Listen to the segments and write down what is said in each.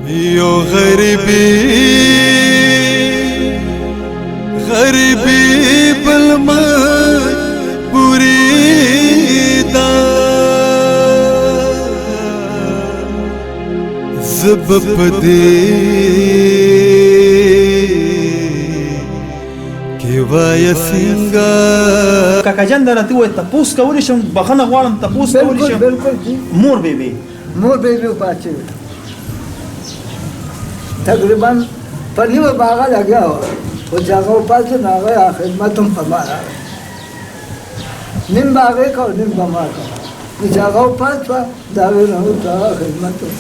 یو غریبی بلما پوری دا زب پدی کی وای سنگا کاکا جان درته وای تاسو کولی شم بخنه غواړم تاسو کولی شم بالکل مور بیبي پاتې تقریبا په نیمه باغه لګیا و او چې هغه پاتې نو هغه خدمت هم په ما راغی نیم باغې کو نیم په ما کو چې هغه پاتې شوه د هغې نه وروسته خدمت هم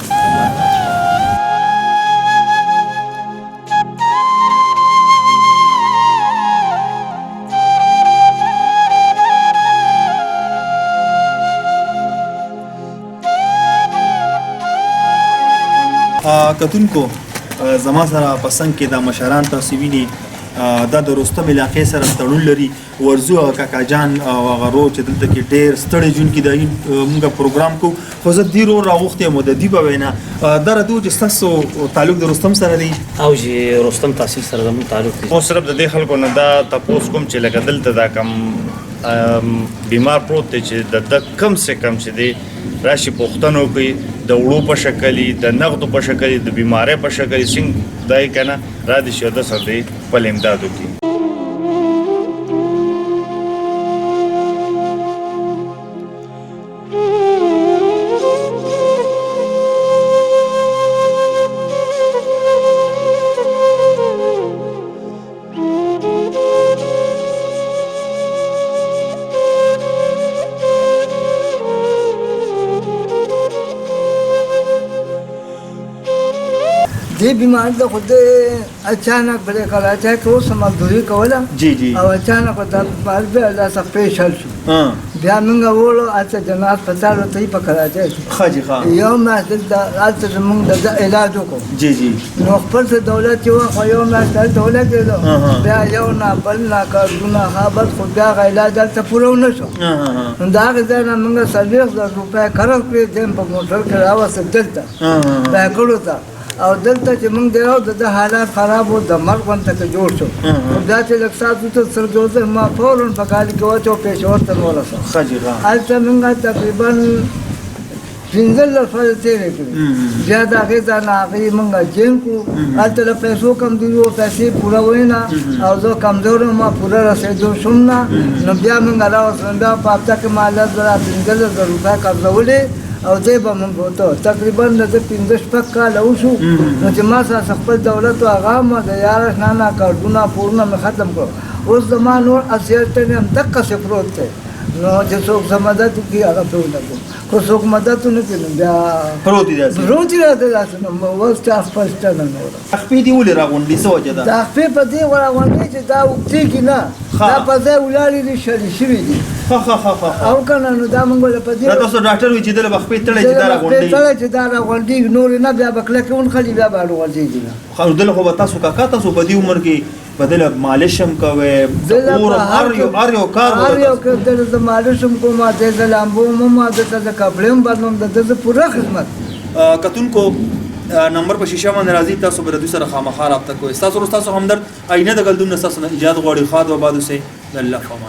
کتونکو زما سره پسند کې د مشران تاسو ویني دا د رستم علاقې سره تړون لري ورزو کاکا جان او غرو چې دلته کې ډېر ستړي جون کې د موږ پروګرام کو خو زه ډیرو راغوښتې مو د دی په وینا دا راته چې تاسو تعلق د رستم سره دی او چې رستم تحصیل سره زموږ تعلق دی خو صرف د دې خلکو نه دا تاسو کوم چې لکه دلته دا کم بیمار پروت دی چې د کم سے کم چې دی راشي پوښتنه کوي د وړو په شکل د نغدو په شکل د بیماری په شکل څنګه دای کنه را دي شو د سر دی په امدادو کې دې بیمار د خود اچانک بلې کله چې اوس مزدوري کوله جی او اچانک د بار به الله سپیشل شو بیا موږ وړو اته جنات پتاړو ته په کراچۍ خاجي خان یو ماس د اته موږ د علاج وکړو جی نو خپل دولت یو خو یو ماس د دولت دی بیا یو نه بل نه کارونه خبر خو بیا علاج ته پوره نه شو دا غزنه موږ 30,000 روپیا قرض کړی دیم په موټر کې راوځه دلته دا کړو تا او دلته چې موږ دیو د حالات خراب وو د مرګ ونته کې جوړ شو دا چې لکسات ته سر جوړ ما فورن په کال کې واچو پېښور ته ورسو خاجي خان البته موږ تقریبا 15 لفظ تیرې کړې زیاده غذا نه غي موږ جن کو البته پیسو کم دی او پیسې پورا وینا او زه کمزور ما پورا رسېدو شوم نه نو بیا موږ راوځم بیا په هفته کې مالات درا 15,000 روپیا قرضولې او دې به موږ وته تقریبا د 15 کال وشو نو چې ما سره خپل دولت او هغه ما د یار نه کارونه پورنه مې ختم کړ اوس زمانه نور اصلیت ته هم دقه سپروت ته نو چې څوک مدد کوي هغه ته ونکو خو څوک مدد نه کوي بیا پروت دي راځي نو اوس تاسو پښته نه نور خپې دی ولې راغونډې سوجه ده دا خپې په دې وراغونډې چې دا وختي کې نه دا په ځای ولاړې دي شری دي او کنه نو دا مونږ په دې تاسو ډاکټر وی چې د خپې تړې چې دا راغونډې تړې چې دا راغونډې نور نه بیا بکله کوم خلی بیا راغونډې دي خو دل خو تاسو کاکا تاسو په دې عمر کې بدل مالشم کوي اور هر یو کار هر یو کار د مالشم کوم د زلامبو ما د کپړم بدلوم د پوره خدمت کتونکو نمبر په شیشه باندې راځي تاسو به د دوی سره خامخا رابطه کوئ تاسو همدرد آینه د ګلدون تاسو نه ایجاد غواړي خاد و بادو سه الله فامان